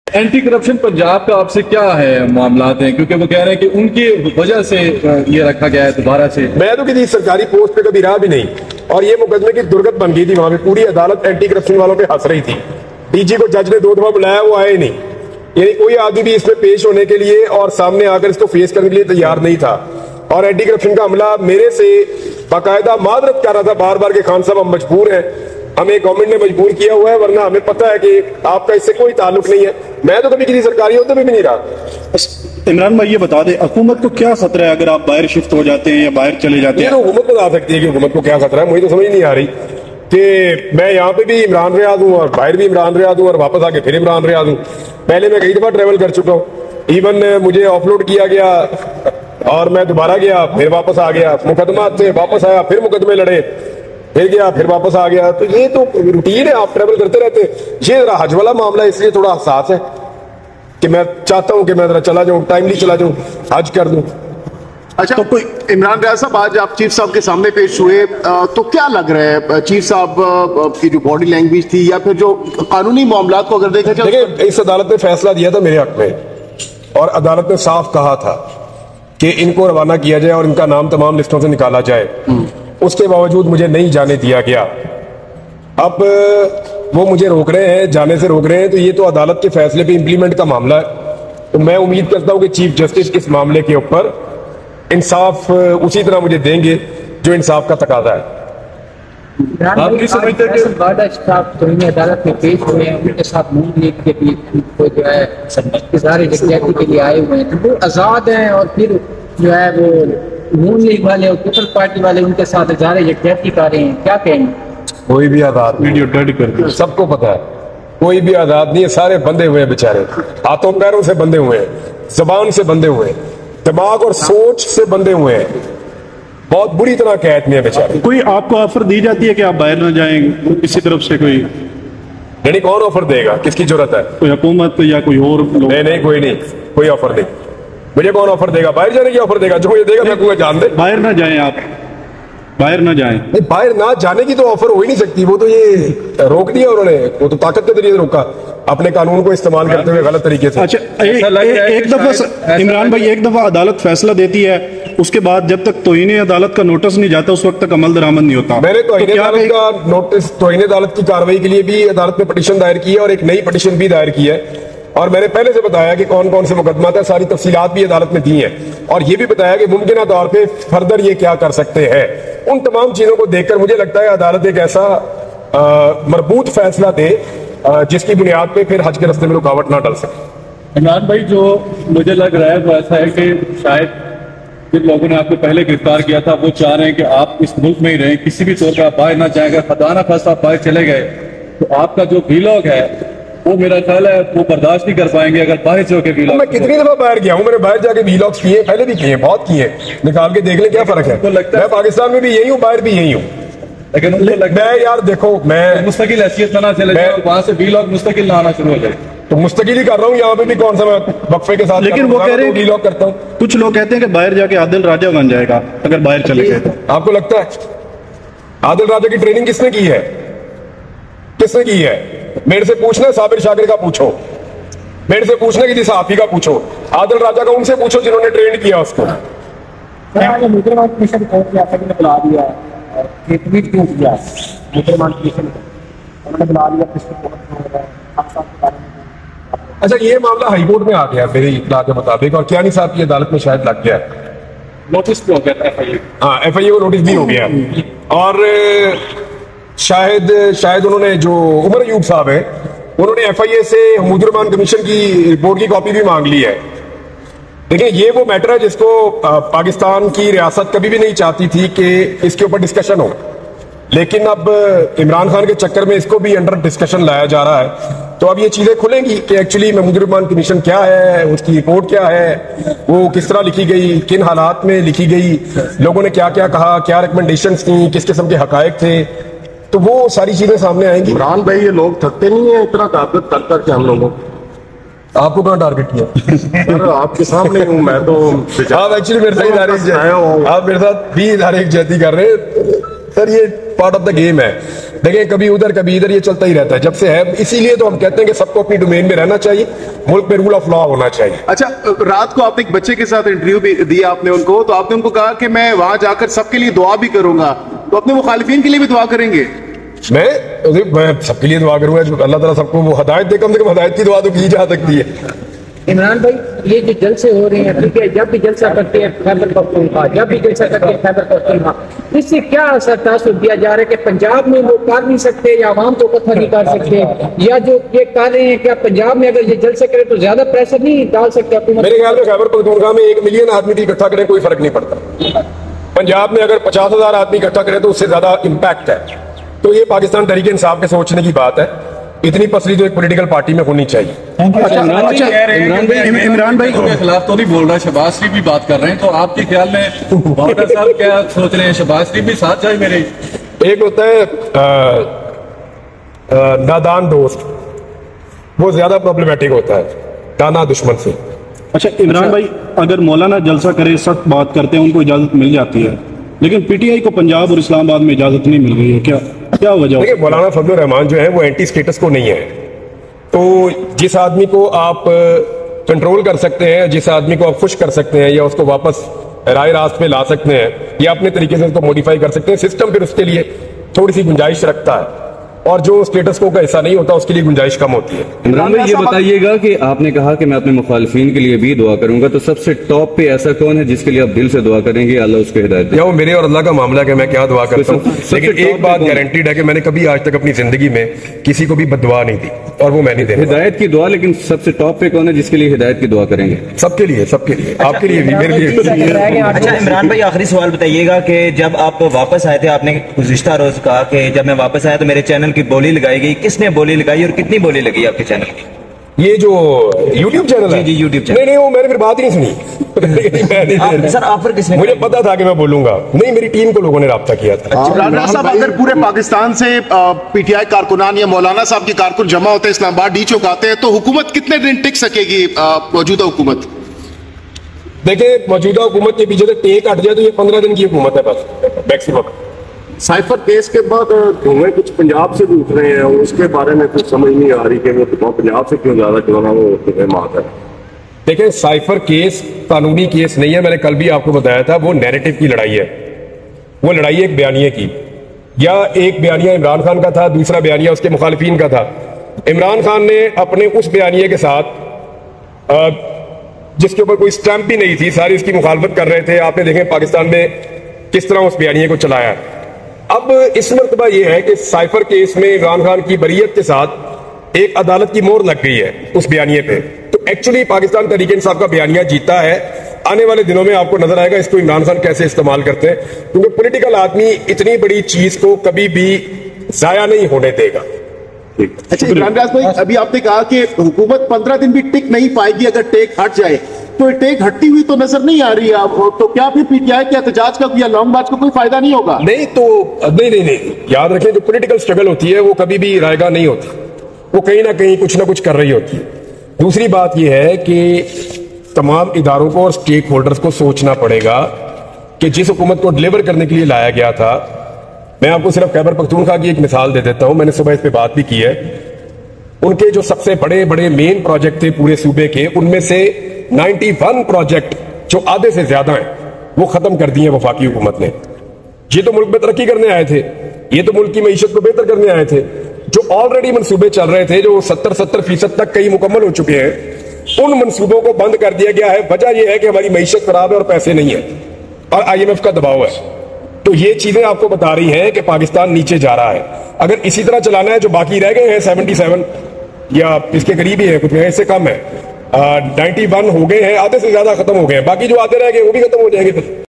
Anti corruption Punjab का आपसे क्या है मामलात हैं, क्योंकि वो कह रहे हैं कि उनकी वजह से ये रखा गया है दोबारा से। मैं तो किसी सरकारी पोस्ट पे कभी रहा भी नहीं, और ये मुकदमे की दुर्गत बन गई थी। वहां पे पूरी अदालत एंटी करप्शन वालों पे हंस रही थी। डीजी को जज ने 2 दफा बुलाया, वो आए नहीं। यानी कोई आदमी भी इसमें पेश होने के लिए और सामने आकर इसको फेस करने के लिए तैयार नहीं था। और एंटी करप्शन का हमला मेरे से बाकायदा मादरत कर रहा था बार बार के खान साहब हम मजबूर हैं, हमें गवर्नमेंट ने मजबूर किया हुआ है, वरना हमें पता है कि आपका इससे कोई ताल्लुक नहीं है। मैं तो कभी किसी सरकारी होते में भी नहीं रहा। इमरान भाई ये बता दें, हुकूमत को क्या खतरा है अगर आप बाहर शिफ्ट हो जाते हैं या बाहर चले जाते हैं? ये तो हुकूमत बता सकती है कि हुकूमत को क्या खतरा है। मुझे तो समझ नहीं आ रही कि मैं यहाँ पे भी इमरान रियाज हूँ और बाहर भी इमरान रियाज हूँ और वापस आके फिर इमरान रियाज हूँ। पहले मैं कई दफा ट्रेवल कर चुका हूँ, इवन मुझे ऑफलोड किया गया और मैं दोबारा गया, फिर वापस आ गया, मुकदमा से वापस आया, फिर मुकदमे लड़े, फिर गया, फिर वापस आ गया। तो ये तो रूटीन है, आप ट्रेवल करते रहते हैं। ये जरा हज वाला मामला है, इसलिए थोड़ा हसास है कि मैं चाहता हूं कि मैं जरा चला जाऊं, टाइमली चला जाऊं, हज कर दूं। अच्छा, तो कोई इमरान रियाज साहब, आज आप चीफ साहब के सामने पेश हुए, तो क्या लग रहा है चीफ साहब की जो बॉडी लैंग्वेज थी या फिर जो कानूनी मामला को अगर देखा जाए? देखिए, इस अदालत ने फैसला दिया था मेरे हक में और अदालत ने साफ कहा था कि इनको रवाना किया जाए और इनका नाम तमाम लिस्टों से निकाला जाए। उसके बावजूद मुझे नहीं जाने दिया गया। अब वो मुझे रोक रहे हैं, जाने से रोक रहे हैं, तो ये तो अदालत के फैसले पे इम्प्लीमेंट का मामला है। तो मैं उम्मीद करता हूं कि चीफ जस्टिस इस मामले के ऊपर इंसाफ उसी तरह मुझे देंगे जो इंसाफ का तकाजा है। आप नहीं समझते कि अदालत में पेश हुए हैं, उनके साथ नून लीग के भी जो है सारे जगजाती के लिए आए हुए हैं, तो वो आजाद हैं, और फिर जो है वो नून लीग वाले और पीपल्स पार्टी वाले उनके साथ इज़हार यकजहती कर रहे हैं, क्या कहेंगे? कोई भी आजाद वीडियो डेड कर दिया, सबको पता है, कोई भी आजाद नहीं है। सारे बंधे हुए हैं बेचारे, हाथों पैरों से बंधे हुए हैं, जबान से बंधे हुए हैं, दिमाग और सोच से बंधे हुए हैं, बहुत बुरी तरह कैद में है बेचारे। कोई आपको ऑफर दी जाती है कि आप बाहर ना जाएं किसी तरफ से? कोई यानी कौन ऑफर देगा, किसकी जरूरत है? कोई हुकूमत या कोई और लोग? नहीं, कोई नहीं, कोई ऑफर नहीं। मुझे कौन ऑफर देगा? बाहर जाने की ऑफर देगा? जो मुझे देगा मैं कहूंगा जान दे। बाहर ना जाएं, आप बाहर ना जाएं। नहीं, बाहर ना जाने की तो ऑफर हो ही नहीं सकती। वो तो ये रोक दिया उन्होंने, वो तो ताकत के जरिए रोका, अपने कानून को इस्तेमाल करते हुए गलत तरीके से। अच्छा, एक दफा इमरान भाई, एक दफा अदालत फैसला देती है, उसके बाद जब तक तौहीन अदालत का नोटिस नहीं जाता उस वक्त तक अमल दरामद नहीं होता। मैंने तौहीन अदालत का नोटिस, तौहीन अदालत की कार्रवाई के लिए भी अदालत में पिटीशन दायर की है और एक नई पिटीशन भी दायर की है। और मैंने पहले से बताया कि कौन कौन से मुकदमा था, सारी तफसीलात भी अदालत में दी हैं, और ये भी बताया कि मुमकिन तौर पे फर्दर ये क्या कर सकते हैं। उन तमाम चीजों को देखकर मुझे लगता है अदालत एक ऐसा मरबूत फैसला दे जिसकी बुनियाद पे फिर हज के रास्ते में रुकावट ना डल सके। इमरान भाई, जो मुझे लग रहा है वो ऐसा है कि शायद जिन लोगों ने आपको पहले गिरफ्तार किया था वो चाह रहे हैं कि आप इस मुल्क में ही रहें, किसी भी तौर पर आप बाहर ना जाएं। अगर खुदा ना खास्ता आप बाहर चले गए तो आपका जो वीलॉग है वो मेरा ख्याल है वो बर्दाश्त नहीं कर पाएंगे अगर बाहर से होकर वीलॉग। मैं कितनी दफा बाहर गया हूँ, मैंने बाहर जाके वीलॉग्स किए, पहले भी किए, बहुत किए, निकाल के देख ले क्या फर्क है। तो लगता है मैं पाकिस्तान में भी यही हूँ, बाहर भी यही हूँ, लेकिन उनको लगता मैं यार देखो, मैं मुस्तकिल हैसियत ना चले जाए, वहां से वीलॉग मुस्तकिल ना आना शुरू हो जाए। तो मुस्तकिल ही कर रहा हूँ, यहाँ पे भी कौन सा मैं वक्फे के साथ, लेकिन वो कह रहे हैं वीलॉग करता हूँ। कुछ लोग कहते हैं कि बाहर जाके आदिल राजा बन जाएगा अगर बाहर चले गए तो। आपको लगता है आदिल राजा की ट्रेनिंग किसने की है? किसने की है? मेरे से पूछना, साबिर शाकिर का पूछो, मेरे से पूछना, किसी सहाफी का पूछो, आदिल राजा का उनसे पूछो जिन्होंने ट्रेन किया उसको। मुजरिमान कमीशन को बुला दिया, ट्वीट क्यों किया मुजरिमान कमीशन को? उन्होंने बुला लिया। अच्छा, ये मामला हाई कोर्ट में आ गया मेरी इत्तला के मुताबिक, और कियानी साहब की अदालत में शायद लग गया, नोटिस भी हो गया FIA। हाँ, FIA को नोटिस भी हो गया, और शायद उन्होंने, जो उमर अयूब साहब है, उन्होंने FIA से मुजरिमान कमीशन की रिपोर्ट की कॉपी भी मांग ली है। देखिए, ये वो मैटर है जिसको पाकिस्तान की रियासत कभी भी नहीं चाहती थी कि इसके ऊपर डिस्कशन हो, लेकिन अब इमरान खान के चक्कर में इसको भी अंडर डिस्कशन लाया जा रहा है। तो अब ये चीजें खुलेंगी कि एक्चुअली में मुजरिमान कमीशन क्या है, उसकी रिपोर्ट क्या है, वो किस तरह लिखी गई, किन हालात में लिखी गई, लोगों ने क्या क्या कहा, क्या रिकमेंडेशंस की, किस किस्म के हकायक थे, तो वो सारी चीजें सामने आएंगी। इमरान भाई, ये लोग थकते नहीं है इतना टारगेट कर करके हम लोगों? आपको कहाँ टारगेट किया? सर, आपके सामने हूँ मैं तो। आप एक्चुअली मेरे साथ आप मेरे साथ भी इदारे जैती कर रहे हैं सर, ये पार्ट ऑफ द गेम है। देखिए कभी उधर कभी इधर ये चलता ही रहता है जब से है, इसीलिए तो हम कहते हैं कि सबको अपनी डोमेन में रहना चाहिए, मुल्क में रूल ऑफ लॉ होना चाहिए। अच्छा, रात को आपने एक बच्चे के साथ इंटरव्यू भी दिया आपने उनको, तो आपने उनको कहा कि मैं वहां जाकर सबके लिए दुआ भी करूंगा, तो अपने मुखालिफिन के लिए भी दुआ करेंगे? मैं सबके लिए दुआ करूंगा, अल्लाह ताला सबको वो हदायत दे, कम से कम हदायत की दुआ तो की जा सकती है। इमरान भाई, ये जो जलसे हो रहे हैं, ठीक है, जब भी जलसा करते हैं खैबर पख्तूनख्वा, जब भी जलसा करते हैं खैबर पख्तूनख्वा, इससे क्या असर तासुर दिया जा रहा है कि पंजाब में वो कर नहीं सकते या आवाम को इकट्ठा नहीं कर सकते, या जो ये कर रहे हैं क्या पंजाब में अगर ये जलसे करे तो ज्यादा प्रेशर नहीं डाल सकते हुकूमत? मेरे ख्याल में खैबर पख्तूनख्वा में 1 मिलियन आदमी भी इकट्ठा करें कोई फर्क नहीं पड़ता। पंजाब में अगर 50,000 आदमी इकट्ठा करें तो उससे ज्यादा इम्पैक्ट है। तो ये पाकिस्तान तहरीक इंसाफ के सोचने की बात है, इतनी पसली तो एक पॉलिटिकल पार्टी में होनी चाहिए। इमरान भाई के खिलाफ तो नहीं बोल रहा, शहबाज शरीफ भी बात कर रहे हैं, तो आपके ख्याल में बावड़ा साहब क्या सोच रहे हैं? शहबाज शरीफ भी साथ जाए मेरे? एक होता है नादान दोस्त, वो ज्यादा प्रॉब्लमेटिक होता है दाना दुश्मन से। अच्छा इमरान भाई, अगर मौलाना जलसा करे, सख्त बात करते हैं, उनको इजाजत मिल जाती है, लेकिन पीटीआई को पंजाब और इस्लामाबाद में इजाजत नहीं मिल रही है, क्या वजह? देखिए मौलाना फजलुर रहमान जो है वो एंटी स्टेटस को नहीं है, तो जिस आदमी को आप कंट्रोल कर सकते हैं, जिस आदमी को आप खुश कर सकते हैं या उसको वापस राय रास्त पे ला सकते हैं या अपने तरीके से उसको मॉडिफाई कर सकते हैं, सिस्टम फिर उसके लिए थोड़ी सी गुंजाइश रखता है, और जो स्टेटस को का हिस्सा नहीं होता उसके लिए गुंजाइश कम होती है। इमरान भाई, ये बताइएगा कि आपने कहा कि मैं अपने मुखालिफिन के लिए भी दुआ करूंगा, तो सबसे टॉप पे ऐसा कौन है जिसके लिए आप दिल से दुआ करेंगे अल्लाह उसको हिदायत दे? या वो मेरे और अल्लाह का मामला है कि मैं क्या दुआ करता हूँ, लेकिन एक बात गारंटीड है कि मैंने कभी आज तक अपनी जिंदगी में किसी को भी बददुआ नहीं दी, और वो मैंने दी हिदायत की दुआ। लेकिन सबसे टॉप पे कौन है जिसके लिए हिदायत की दुआ करेंगे? सबके लिए, आपके लिए भी, मेरे लिए भी। अच्छा इमरान भाई, आखिरी सवाल बताइएगा कि जब आप वापस आए थे, आपने गुज़िश्ता रोज कहा कि जब मैं वापस आया तो मेरे चैनल की बोली लगाई गई, किसने बोली लगाई और कितनी बोली लगी आपके चैनल की? ये जो YouTube चैनल है? जी YouTube चैनल। नहीं, वो मैंने फिर बात ही नहीं सुनी। सर ऑफर किसने? मुझे पता था कि मैं बोलूंगा, नहीं मेरी टीम को लोगों ने राब्ता किया था। इमरान राजा साहब, अगर पूरे पाकिस्तान से पीटीआई कारकुनान या मौलाना साहब के कारकुन जमा होते हैं, इस्लामाबाद डी चौक आते हैं, तो हुकूमत कितने दिन टिक सकेगी, मौजूदा हुकूमत? देखिए मौजूदा हुकूमत के पीछे से टेक हट जाए तो ये 15 दिन की हुकूमत है बस मैक्सिमम। साइफर केस के बाद धुएं कुछ पंजाब से भी उठ रहे हैं, उसके बारे में कुछ समझ नहीं आ रही कि वो धुआं पंजाब से क्यों ज्यादा चलाना वो है। देखिए साइफर केस कानूनी केस नहीं है, मैंने कल भी आपको बताया था, वो नैरेटिव की लड़ाई है। वो लड़ाई एक बयानिए की, या एक बयानिया इमरान खान का था, दूसरा बयानिया उसके मुखालिफिन का था। इमरान खान ने अपने उस बयानिए के साथ जिसके ऊपर कोई स्टैंप भी नहीं थी, सारी उसकी मुखालफत कर रहे थे। आपने देखें पाकिस्तान में किस तरह उस बयानिए को चलाया। अब इस मरतबा यह है कि साइफर केस में इमरान खान की बरीयत के साथ एक अदालत की मोहर लग गई है उस बयानिए पे, तो एक्चुअली पाकिस्तान तहरीक इंसाफ का बयानिया जीता है। आने वाले दिनों में आपको नजर आएगा इसको इमरान खान कैसे इस्तेमाल करते हैं, क्योंकि पॉलिटिकल आदमी इतनी बड़ी चीज को कभी भी जाया नहीं होने देगा। अच्छा इमरान राज भाई, अभी आपने कहा कि हुकूमत 15 दिन भी टिक नहीं पाएगी अगर टेक हट जाए, तो टेक हटती हुई तो नजर नहीं आ रही है, तो क्या फिर पीटीआई के एहतजाज का या लॉन्ग मार्च का कोई फायदा नहीं होगा? नहीं तो नहीं, याद रखें जो पॉलिटिकल स्ट्रगल होती है वो कभी भी रायगा नहीं होती, वो कहीं ना कहीं कुछ ना कुछ कर रही होती है। दूसरी बात यह है कि तमाम इदारों को और स्टेक होल्डर्स को सोचना पड़ेगा कि जिस हुकूमत को डिलीवर करने के लिए लाया गया था, मैं आपको सिर्फ खैबर पख्तूनख्वा की एक मिसाल दे देता हूं, मैंने सुबह इस पे बात भी की है। उनके जो सबसे बड़े बड़े मेन प्रोजेक्ट थे पूरे सूबे के, उनमें से 91 प्रोजेक्ट जो आधे से ज्यादा हैं वो खत्म कर दिए वफाकी हुकूमत ने। ये तो मुल्क में तरक्की करने आए थे, ये तो मुल्क की मईशत को बेहतर करने आए थे। जो ऑलरेडी मनसूबे चल रहे थे, जो 70% तक कई मुकम्मल हो चुके हैं, उन मनसूबों को बंद कर दिया गया है। वजह यह है कि हमारी मईशत खराब है और पैसे नहीं है और IMF का दबाव है। तो ये चीजें आपको बता रही हैं कि पाकिस्तान नीचे जा रहा है। अगर इसी तरह चलाना है, जो बाकी रह गए हैं 77 या इसके करीब ही है, कुछ इससे कम है, 91 हो गए हैं, आधे से ज्यादा खत्म हो गए हैं, बाकी जो आधे रह गए वो भी खत्म हो जाएंगे फिर।